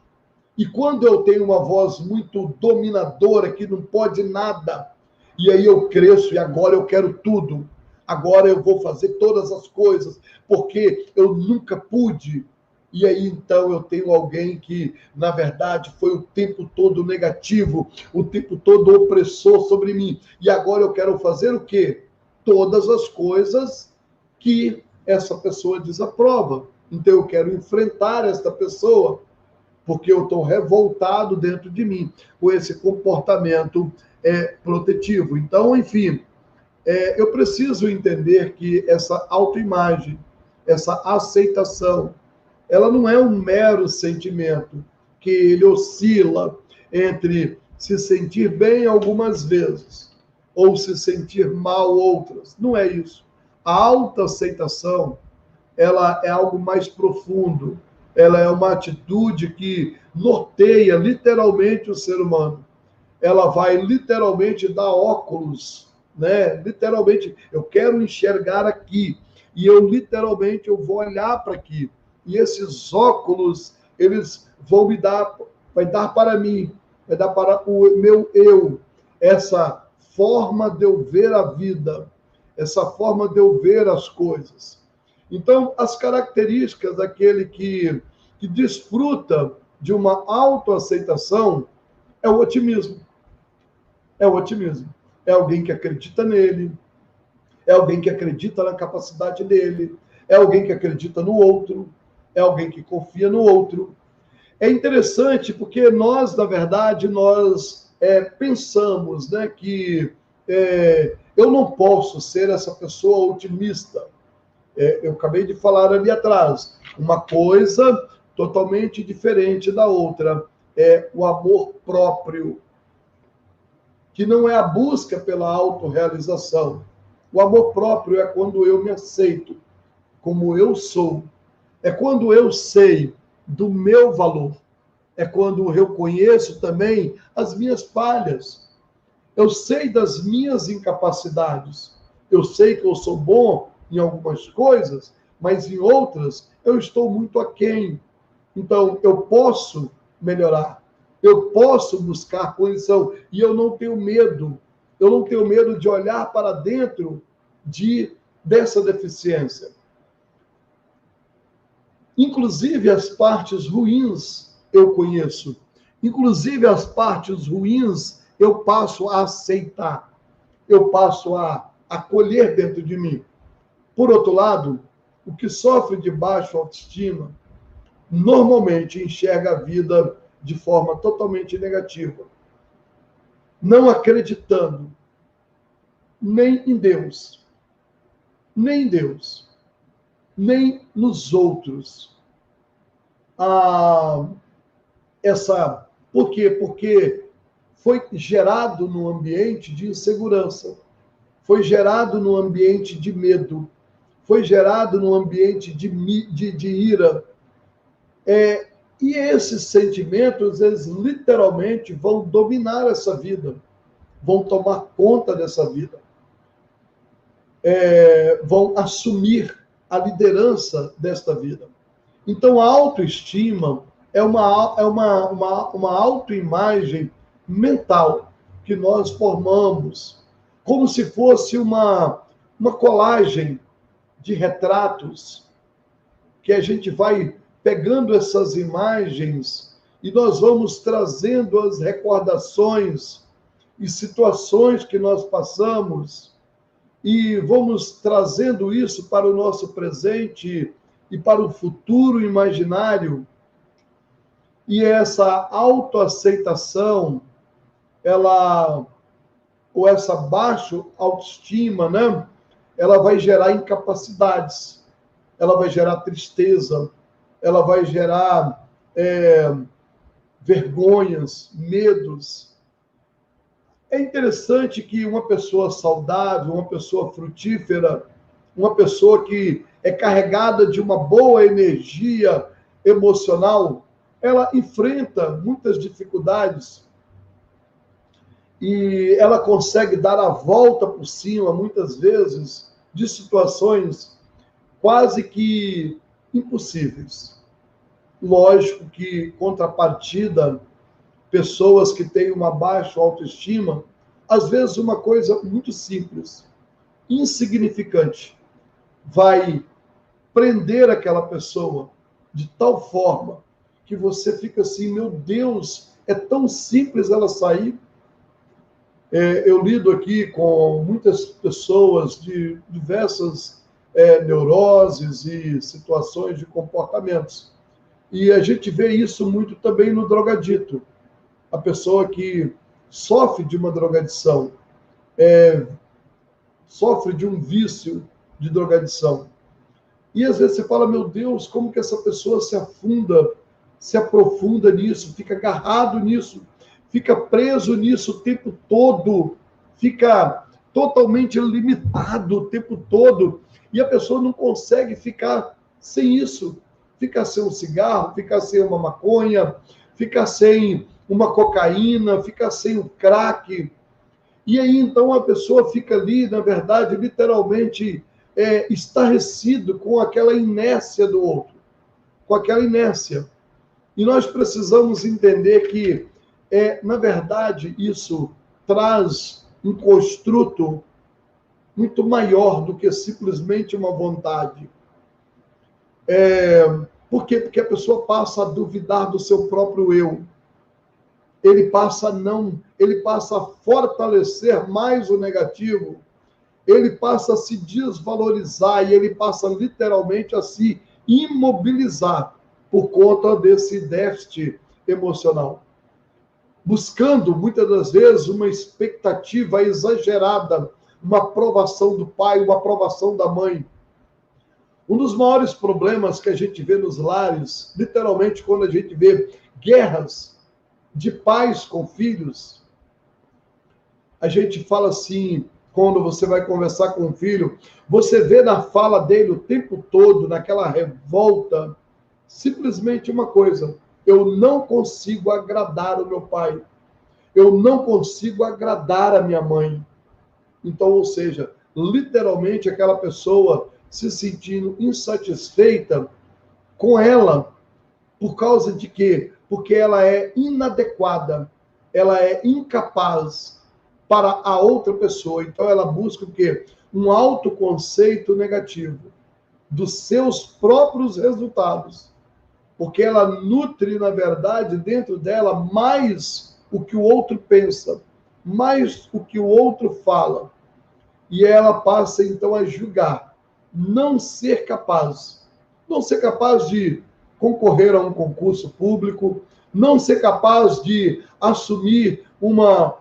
E quando eu tenho uma voz muito dominadora, que não pode nada, e aí eu cresço e agora eu quero tudo, agora eu vou fazer todas as coisas, porque eu nunca pude. E aí então eu tenho alguém que, na verdade, foi o tempo todo negativo, o tempo todo opressor sobre mim. E agora eu quero fazer o quê? Todas as coisas que essa pessoa desaprova. Então eu quero enfrentar esta pessoa, porque eu estou revoltado dentro de mim com esse comportamento protetivo. Então, enfim, eu preciso entender que essa autoimagem, essa aceitação, ela não é um mero sentimento que ele oscila entre se sentir bem algumas vezes ou se sentir mal outras. Não é isso. A autoaceitação, ela é algo mais profundo. Ela é uma atitude que norteia literalmente o ser humano. Ela vai literalmente dar óculos, né? Literalmente, eu quero enxergar aqui e eu literalmente eu vou olhar para aqui. E esses óculos, eles vão me dar, vai dar para mim, vai dar para o meu eu, essa forma de eu ver a vida, essa forma de eu ver as coisas. Então, as características daquele que desfruta de uma autoaceitação é o otimismo. É o otimismo. É alguém que acredita nele, é alguém que acredita na capacidade dele, é alguém que acredita no outro, é alguém que confia no outro. É interessante porque nós, na verdade, nós pensamos, né, que eu não posso ser essa pessoa otimista. Eu acabei de falar ali atrás, uma coisa totalmente diferente da outra, é o amor próprio, que não é a busca pela autorrealização. O amor próprio é quando eu me aceito como eu sou, é quando eu sei do meu valor, é quando eu conheço também as minhas falhas, eu sei das minhas incapacidades, eu sei que eu sou bom em algumas coisas, mas em outras eu estou muito aquém. Então, eu posso melhorar, eu posso buscar condição, e eu não tenho medo de olhar para dentro dessa deficiência. Inclusive as partes ruins eu conheço, inclusive as partes ruins eu passo a aceitar, eu passo a acolher dentro de mim. Por outro lado, o que sofre de baixa autoestima normalmente enxerga a vida de forma totalmente negativa, não acreditando nem em Deus, nem em Deus, nem nos outros. Por quê? Porque foi gerado num ambiente de insegurança, foi gerado num ambiente de medo, foi gerado num ambiente de ira. E esses sentimentos, eles literalmente vão dominar essa vida, vão tomar conta dessa vida, vão assumir a liderança desta vida. Então, a autoestima é uma autoimagem mental que nós formamos, como se fosse uma colagem de retratos que a gente vai pegando essas imagens e nós vamos trazendo as recordações e situações que nós passamos e vamos trazendo isso para o nosso presente e para o futuro imaginário. E essa autoaceitação, ou essa baixa autoestima, né? Ela vai gerar incapacidades, ela vai gerar tristeza, ela vai gerar vergonhas, medos. É interessante que uma pessoa saudável, uma pessoa frutífera, uma pessoa que é carregada de uma boa energia emocional, ela enfrenta muitas dificuldades e ela consegue dar a volta por cima, muitas vezes, de situações quase que impossíveis. Lógico que, contrapartida, pessoas que têm uma baixa autoestima, às vezes uma coisa muito simples, insignificante, vai prender aquela pessoa de tal forma que você fica assim, meu Deus, é tão simples ela sair. Eu lido aqui com muitas pessoas de diversas neuroses e situações de comportamentos. E a gente vê isso muito também no drogadito. A pessoa que sofre de uma drogadição, sofre de um vício de drogadição. E às vezes você fala, meu Deus, como que essa pessoa se afunda, se aprofunda nisso, fica agarrado nisso, fica preso nisso o tempo todo, fica totalmente limitado o tempo todo, e a pessoa não consegue ficar sem isso, ficar sem um cigarro, ficar sem uma maconha, ficar sem uma cocaína, ficar sem um crack. E aí, então, a pessoa fica ali, na verdade, literalmente estarrecido com aquela inércia do outro, com aquela inércia. E nós precisamos entender que, na verdade, isso traz um construto muito maior do que simplesmente uma vontade. Por quê? Porque a pessoa passa a duvidar do seu próprio eu. Ele passa a fortalecer mais o negativo, ele passa a se desvalorizar e ele passa literalmente a se imobilizar por conta desse déficit emocional, buscando muitas das vezes uma expectativa exagerada, uma aprovação do pai, uma aprovação da mãe. Um dos maiores problemas que a gente vê nos lares, literalmente quando a gente vê guerras de pais com filhos, a gente fala assim, quando você vai conversar com um filho, você vê na fala dele o tempo todo, naquela revolta, simplesmente uma coisa: eu não consigo agradar o meu pai, eu não consigo agradar a minha mãe. Então, ou seja, literalmente aquela pessoa se sentindo insatisfeita com ela, por causa de quê? Porque ela é inadequada, ela é incapaz para a outra pessoa. Então ela busca o quê? Um autoconceito negativo dos seus próprios resultados. Porque ela nutre, na verdade, dentro dela mais o que o outro pensa, mais o que o outro fala. E ela passa, então, a julgar, não ser capaz de concorrer a um concurso público, não ser capaz de assumir uma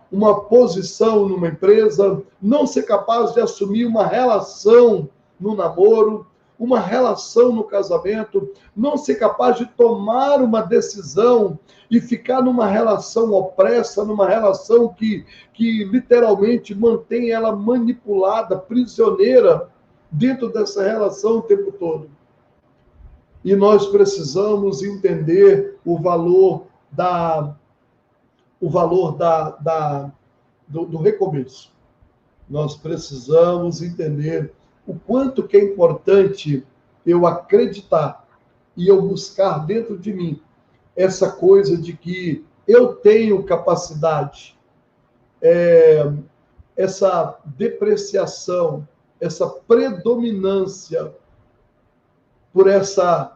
posição numa empresa, não ser capaz de assumir uma relação no namoro, uma relação no casamento, não ser capaz de tomar uma decisão e ficar numa relação opressa, numa relação que literalmente mantém ela manipulada, prisioneira dentro dessa relação o tempo todo. E nós precisamos entender o valor do recomeço. Nós precisamos entender o quanto que é importante eu acreditar e eu buscar dentro de mim essa coisa de que eu tenho capacidade, essa depreciação, essa predominância por essa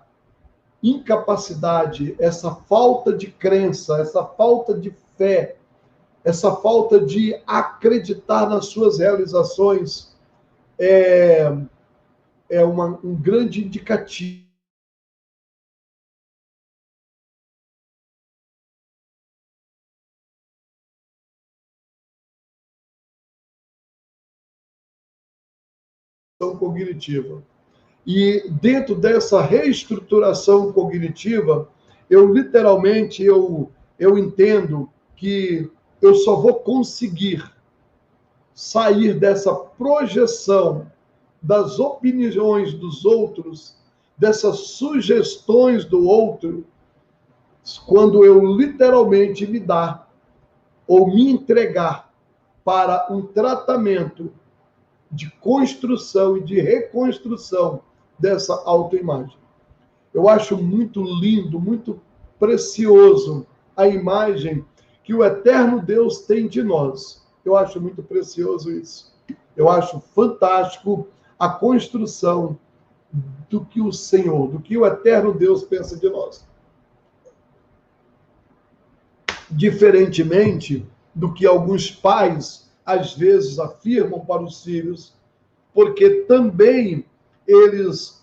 incapacidade, essa falta de crença, essa falta de fé, essa falta de acreditar nas suas realizações, é um grande indicativo cognitiva. E dentro dessa reestruturação cognitiva, eu literalmente eu entendo que eu só vou conseguir sair dessa projeção das opiniões dos outros, dessas sugestões do outro, quando eu literalmente me dar ou me entregar para um tratamento de construção e de reconstrução dessa autoimagem. Eu acho muito lindo, muito precioso a imagem que o eterno Deus tem de nós. Eu acho muito precioso isso. Eu acho fantástico a construção do que o Senhor, do que o eterno Deus pensa de nós. Diferentemente do que alguns pais às vezes afirmam para os filhos, porque também eles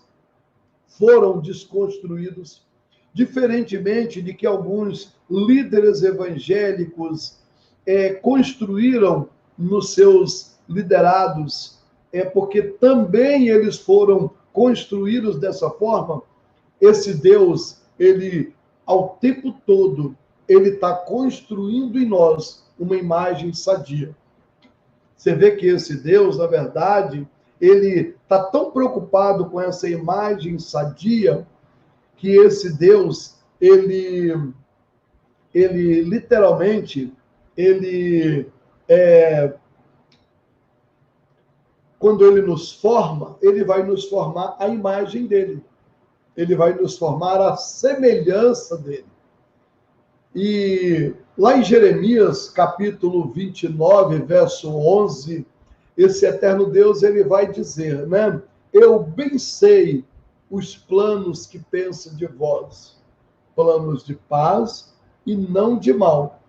foram desconstruídos, diferentemente de que alguns líderes evangélicos construíram nos seus liderados, porque também eles foram construídos dessa forma. Esse Deus, ele, ao tempo todo, ele está construindo em nós uma imagem sadia. Você vê que esse Deus, na verdade, ele está tão preocupado com essa imagem sadia que esse Deus, ele literalmente, quando ele nos forma, ele vai nos formar a imagem dele. Ele vai nos formar a semelhança dele. E lá em Jeremias, capítulo 29, verso 11, esse eterno Deus, ele vai dizer, né? Eu bem sei os planos que penso de vós, planos de paz e não de mal,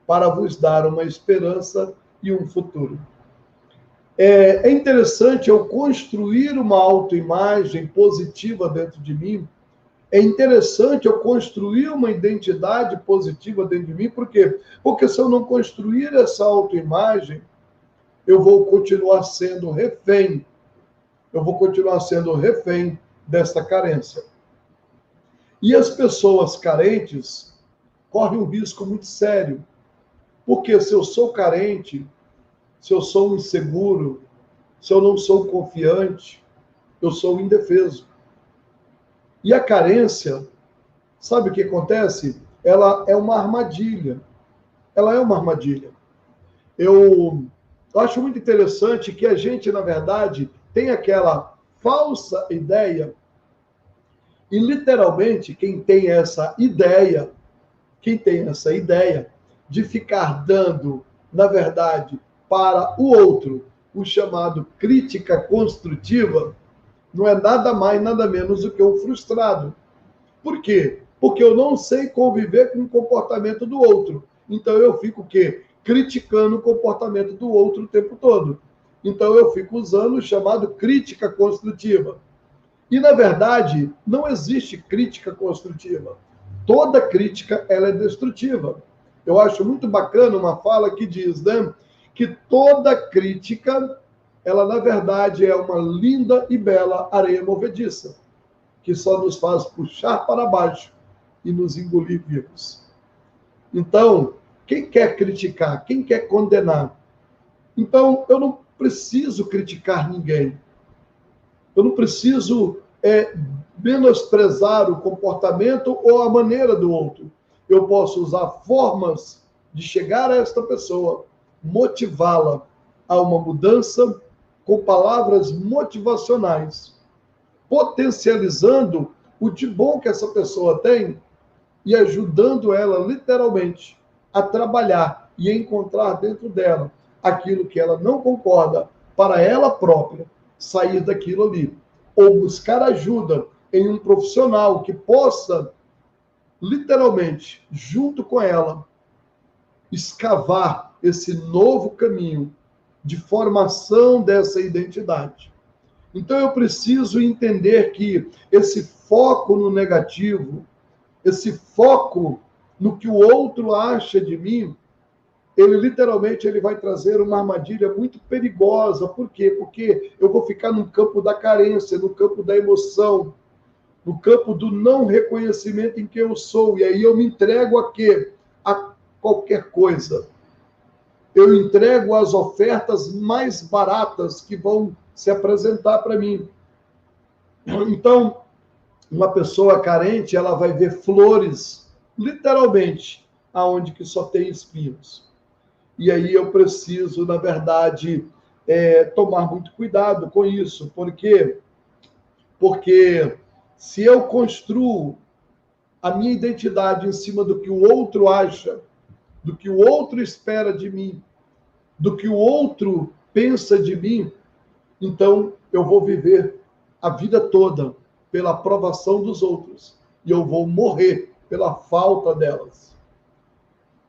para vos dar uma esperança e um futuro. É interessante eu construir uma autoimagem positiva dentro de mim. É interessante eu construir uma identidade positiva dentro de mim. Por quê? Porque se eu não construir essa autoimagem, eu vou continuar sendo refém. Eu vou continuar sendo refém dessa carência. E as pessoas carentes correm um risco muito sério. Porque se eu sou carente, se eu sou inseguro, se eu não sou confiante, eu sou indefeso. E a carência, sabe o que acontece? Ela é uma armadilha. Ela é uma armadilha. Eu acho muito interessante que a gente, na verdade, tem aquela falsa ideia, e literalmente quem tem essa ideia de ficar dando, na verdade, para o outro, o chamado crítica construtiva, não é nada mais, nada menos do que um frustrado. Por quê? Porque eu não sei conviver com o comportamento do outro. Então eu fico o quê? Criticando o comportamento do outro o tempo todo. Então eu fico usando o chamado crítica construtiva. E, na verdade, não existe crítica construtiva. Toda crítica, ela é destrutiva. Eu acho muito bacana uma fala que diz, né, que toda crítica, ela, na verdade, é uma linda e bela areia movediça, que só nos faz puxar para baixo e nos engolir vivos. Então, quem quer criticar? Quem quer condenar? Então, eu não preciso criticar ninguém. Eu não preciso menosprezar o comportamento ou a maneira do outro. Eu posso usar formas de chegar a esta pessoa, motivá-la a uma mudança com palavras motivacionais, potencializando o de bom que essa pessoa tem e ajudando ela, literalmente, a trabalhar e encontrar dentro dela aquilo que ela não concorda para ela própria sair daquilo ali. Ou buscar ajuda em um profissional que possa, literalmente, junto com ela, escavar esse novo caminho de formação dessa identidade. Então eu preciso entender que esse foco no negativo, esse foco no que o outro acha de mim, ele literalmente vai trazer uma armadilha muito perigosa. Por quê? Porque eu vou ficar no campo da carência, no campo da emoção, no campo do não reconhecimento em quem eu sou. E aí eu me entrego a quê? A qualquer coisa. Eu entrego as ofertas mais baratas que vão se apresentar para mim. Então, uma pessoa carente, ela vai ver flores, literalmente, aonde que só tem espinhos. E aí eu preciso, na verdade, tomar muito cuidado com isso. Por quê? Porque se eu construo a minha identidade em cima do que o outro acha, do que o outro espera de mim, do que o outro pensa de mim, então eu vou viver a vida toda pela aprovação dos outros e eu vou morrer pela falta delas.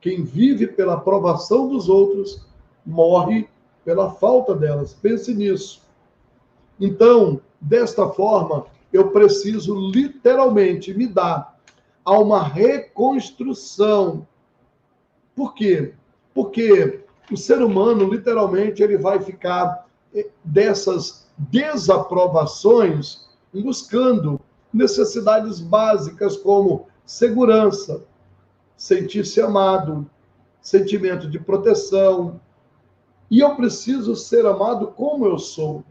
Quem vive pela aprovação dos outros morre pela falta delas. Pense nisso. Então, desta forma, eu preciso literalmente me dar a uma reconstrução. Por quê? Porque o ser humano, literalmente, ele vai ficar dessas desaprovações buscando necessidades básicas como segurança, sentir-se amado, sentimento de proteção. E eu preciso ser amado como eu sou,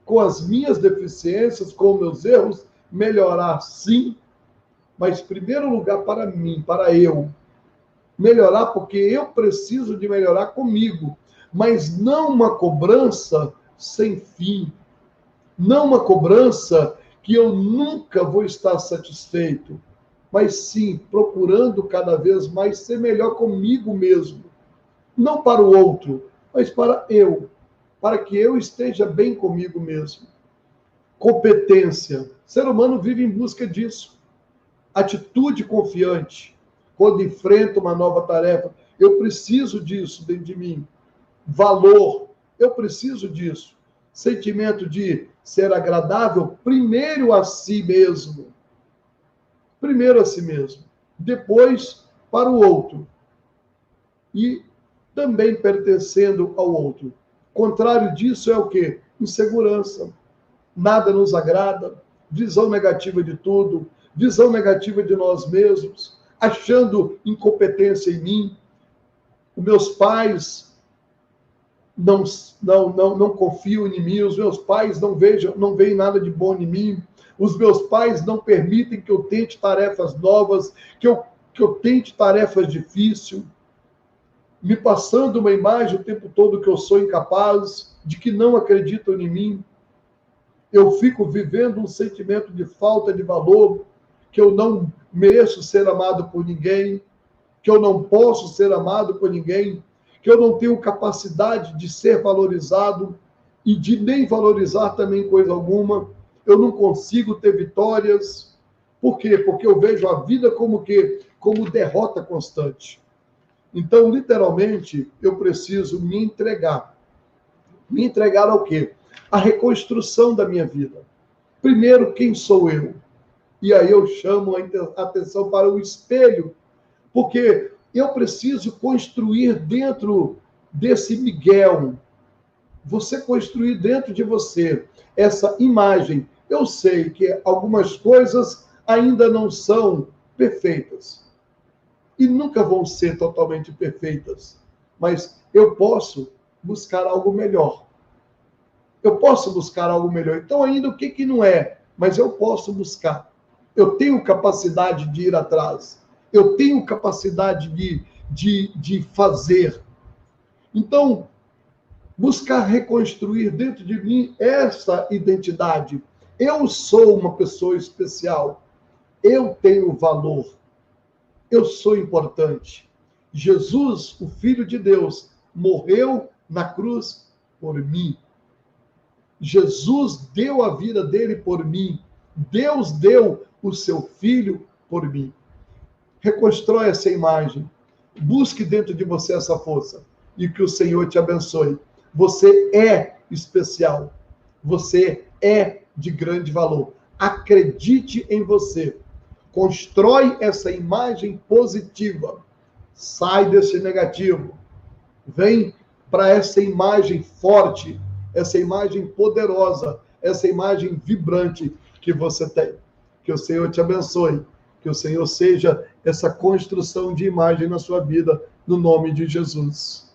com as minhas deficiências, com meus erros, melhorar sim, mas em primeiro lugar para mim, para eu. Melhorar porque eu preciso de melhorar comigo, mas não uma cobrança sem fim, não uma cobrança que eu nunca vou estar satisfeito, mas sim procurando cada vez mais ser melhor comigo mesmo, não para o outro, mas para eu, para que eu esteja bem comigo mesmo. Competência. O ser humano vive em busca disso. Atitude confiante. Quando enfrento uma nova tarefa, eu preciso disso dentro de mim. Valor, eu preciso disso. Sentimento de ser agradável, primeiro a si mesmo. Primeiro a si mesmo. Depois para o outro. E também pertencendo ao outro. Contrário disso é o quê? Insegurança. Nada nos agrada. Visão negativa de tudo. Visão negativa de nós mesmos. Achando incompetência em mim. Os meus pais não confiam em mim, os meus pais não veem nada de bom em mim, os meus pais não permitem que eu tente tarefas novas, que eu tente tarefas difíceis, me passando uma imagem o tempo todo que eu sou incapaz, de que não acreditam em mim. Eu fico vivendo um sentimento de falta de valor, que eu não mereço ser amado por ninguém, que eu não posso ser amado por ninguém, que eu não tenho capacidade de ser valorizado e de nem valorizar também coisa alguma. Eu não consigo ter vitórias. Por quê? Porque eu vejo a vida como derrota constante. Então, literalmente, eu preciso me entregar. Me entregar ao quê? A reconstrução da minha vida. Primeiro, quem sou eu? E aí eu chamo a atenção para o espelho, porque eu preciso construir dentro desse Miguel, você construir dentro de você essa imagem. Eu sei que algumas coisas ainda não são perfeitas e nunca vão ser totalmente perfeitas, mas eu posso buscar algo melhor. Eu posso buscar algo melhor. Então, ainda o que não é, mas eu posso buscar. Eu tenho capacidade de ir atrás. Eu tenho capacidade de fazer. Então, buscar reconstruir dentro de mim essa identidade. Eu sou uma pessoa especial. Eu tenho valor. Eu sou importante. Jesus, o Filho de Deus, morreu na cruz por mim. Jesus deu a vida dele por mim. Deus deu o seu Filho por mim. Reconstrói essa imagem. Busque dentro de você essa força. E que o Senhor te abençoe. Você é especial. Você é de grande valor. Acredite em você. Constrói essa imagem positiva. Sai desse negativo. Vem para essa imagem forte, essa imagem poderosa, essa imagem vibrante que você tem. Que o Senhor te abençoe. Que o Senhor seja essa construção de imagem na sua vida, no nome de Jesus.